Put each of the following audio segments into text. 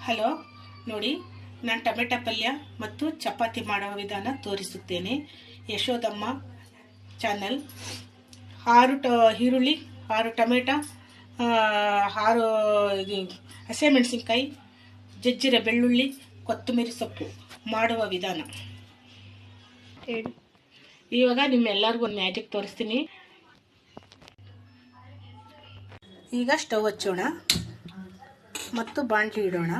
Hello ನೋಡಿ, ನಾನು tomato ಪಲ್ಯ ಮತ್ತು ಚಪಾತಿ ಮಾಡುವ ವಿಧಾನ ತೋರಿಸುತ್ತೇನೆ. ಯಶೋದಮ್ಮ ಚಾನಲ್. 6 ಈರುಳ್ಳಿ, 6 ಟೊಮೆಟೊ, 6 ಹಸಿಮೆಣಸಿನ್ಕಾಯಿ, ಜಜ್ಜಿರ ಬೆಳ್ಳುಳ್ಳಿ, ಕೊತ್ತಂಬರಿ ಸೊಪ್ಪು ಮಾಡುವ ವಿಧಾನ ಇವಾಗ ನಿಮ್ಮೆಲ್ಲರಿಗೂ ಒಂದು ಮ್ಯಾಜಿಕ್ ತೋರಿಸ್ತೀನಿ. ಈಗ ಸ್ಟವ್ ಹಚ್ಚೋಣ ಮತ್ತು ಬಾಣಲಿ ಇಡೋಣ.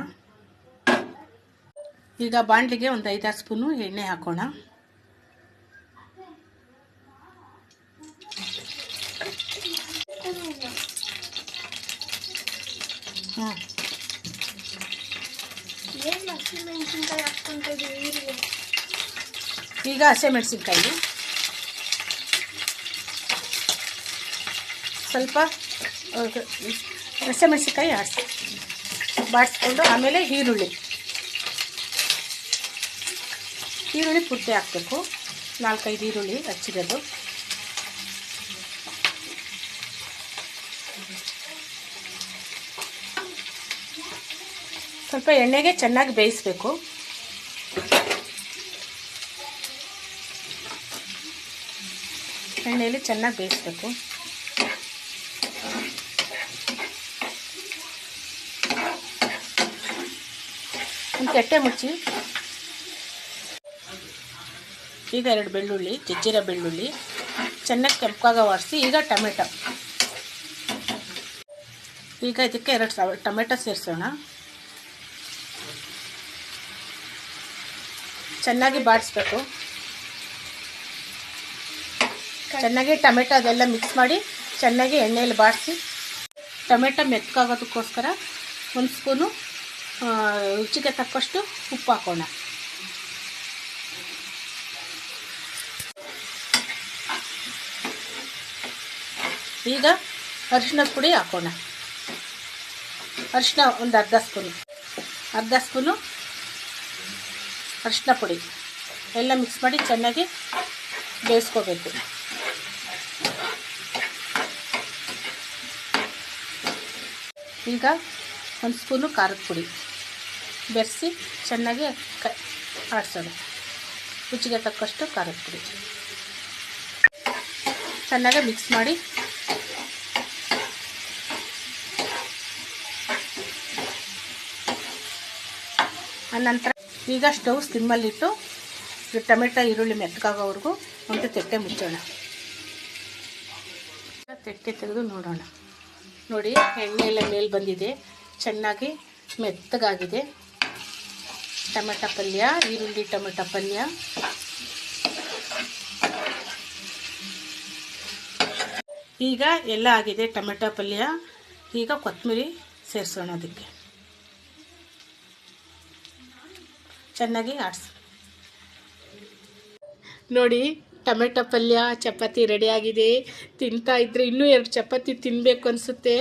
ಈಗ ಬಾಣಲಿಗೆ ಒಂದು 5-6 ಸ್ಪೂನು ಎಣ್ಣೆ ಹಾಕೋಣ. ಈಗ ಹಸಿಮೆಣಸಿನ್ಕಾಯಿ ಸ್ವಲ್ಪ ಹಸಿಮೆಣಸಿನ್ಕಾಯಿ ಬಾಡಿಸ್ಕೊಂಡು ಆಮೇಲೆ ಈರುಳ್ಳಿ ಪೂರ್ತಿ ಹಾಕಬೇಕು. 4-5 ಈರುಳ್ಳಿ ಹಚ್ಚಿರೋದು. ಸ್ವಲ್ಪ ಎಣ್ಣೆಗೆ ಚೆನ್ನಾಗಿ ಬೇಯಿಸಬೇಕು. ಎಣ್ಣೆಯಲ್ಲಿ ಚೆನ್ನಾಗಿ ಬೇಯಿಸಬೇಕು. ಒಂದು ಕೆಟ್ಟೆ ಮುಚ್ಚಿ ಈಗ 2 ಬೆಳ್ಳುಳ್ಳಿ, ಜಜ್ಜಿರ ಬೆಳ್ಳುಳ್ಳಿ ಚೆನ್ನಾಗಿ ಕೆಂಪಾಗ ವಾಡಿಸಿ. ಈಗ ಟೊಮೆಟೊ, ಈಗ ಇದಕ್ಕೆ 2 ಟೊಮೆಟೊ ಸೇರಿಸೋಣ. ಚೆನ್ನಾಗಿ ಬಾಡಿಸ್ಬೇಕು. ಚೆನ್ನಾಗಿ ಟೊಮೆಟೊ ಅದೆಲ್ಲ ಮಿಕ್ಸ್ ಮಾಡಿ ಚೆನ್ನಾಗಿ ಎಣ್ಣೆಯಲ್ಲಿ ಬಾಡಿಸಿ. ಟೊಮೆಟೊ ಮೆತ್ತಗಾಗೋದಕ್ಕೋಸ್ಕರ 1 ಸ್ಪೂನು ರುಚಿಗೆ ತಕ್ಕಷ್ಟು ಉಪ್ಪು ಹಾಕೋಣ. ಈಗ ಅರಿಶಿಣದ ಪುಡಿ ಹಾಕೋಣ. ಅರಿಶಿಣ ಒಂದು ಅರ್ಧ ಸ್ಪೂನು ಅರಿಶಿಣ ಪುಡಿ ಎಲ್ಲ ಮಿಕ್ಸ್ ಮಾಡಿ ಚೆನ್ನಾಗಿ ಬೇಯಿಸ್ಕೋಬೇಕು. ಈಗ 1 ಸ್ಪೂನು ಖಾರದ ಪುಡಿ ಬೆರೆಸಿ ಚೆನ್ನಾಗಿ ಆಡಿಸೋಣ. ರುಚಿಗೆ ತಕ್ಕಷ್ಟು ಖಾರದ ಪುಡಿ ಚೆನ್ನಾಗಿ ಮಿಕ್ಸ್ ಮಾಡಿ ಆನಂತರ ಈಗ ಸ್ಟವ್ ಸ್ಲಿಮ್ಮಲ್ಲಿಟ್ಟು ಟೊಮೆಟೊ ಈರುಳ್ಳಿ ಮೆತ್ತಗಾಗೋವರೆಗೂ ಒಂದು ತೆಟ್ಟೆ ಮುಚ್ಚೋಣ. ತೆಟ್ಟೆ ತೆಗೆದು ನೋಡೋಣ. ನೋಡಿ, ಎಣ್ಣೆ ಎಲ್ಲ ಮೇಲೆ ಬಂದಿದೆ, ಚೆನ್ನಾಗಿ ಮೆತ್ತಗಾಗಿದೆ ಟೊಮೆಟೊ ಪಲ್ಯ, ಈರುಳ್ಳಿ ಟೊಮೆಟೊ ಪಲ್ಯ. ಈಗ ಎಲ್ಲ ಆಗಿದೆ ಟೊಮೆಟೊ ಪಲ್ಯ. ಈಗ ಕೊತ್ತಂಬರಿ ಸೇರಿಸೋಣ. ಅದಕ್ಕೆ ಚೆನ್ನಾಗಿ ಆಡಿಸಿ. ನೋಡಿ, ಟೊಮೆಟೊ ಪಲ್ಯ ಚಪಾತಿ ರೆಡಿಯಾಗಿದೆ. ತಿಂತಾ ಇದ್ದರೆ ಇನ್ನೂ 2 ಚಪಾತಿ ತಿನ್ನಬೇಕು ಅನಿಸುತ್ತೆ.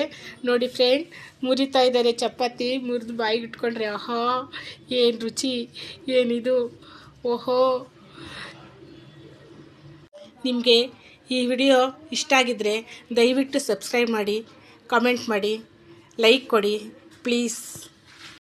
ನೋಡಿ ಫ್ರೆಂಡ್, ಮುರಿತಾ ಇದ್ದಾರೆ ಚಪಾತಿ. ಮುರಿದು ಬಾಯಿಗೆ ಇಟ್ಕೊಂಡ್ರೆ ಆಹಾ ಏನು ರುಚಿ, ಏನಿದು, ಓಹೋ. ನಿಮಗೆ ಈ ವಿಡಿಯೋ ಇಷ್ಟ ಆಗಿದ್ದರೆ ದಯವಿಟ್ಟು ಸಬ್ಸ್ಕ್ರೈಬ್ ಮಾಡಿ, ಕಾಮೆಂಟ್ ಮಾಡಿ, ಲೈಕ್ ಕೊಡಿ ಪ್ಲೀಸ್.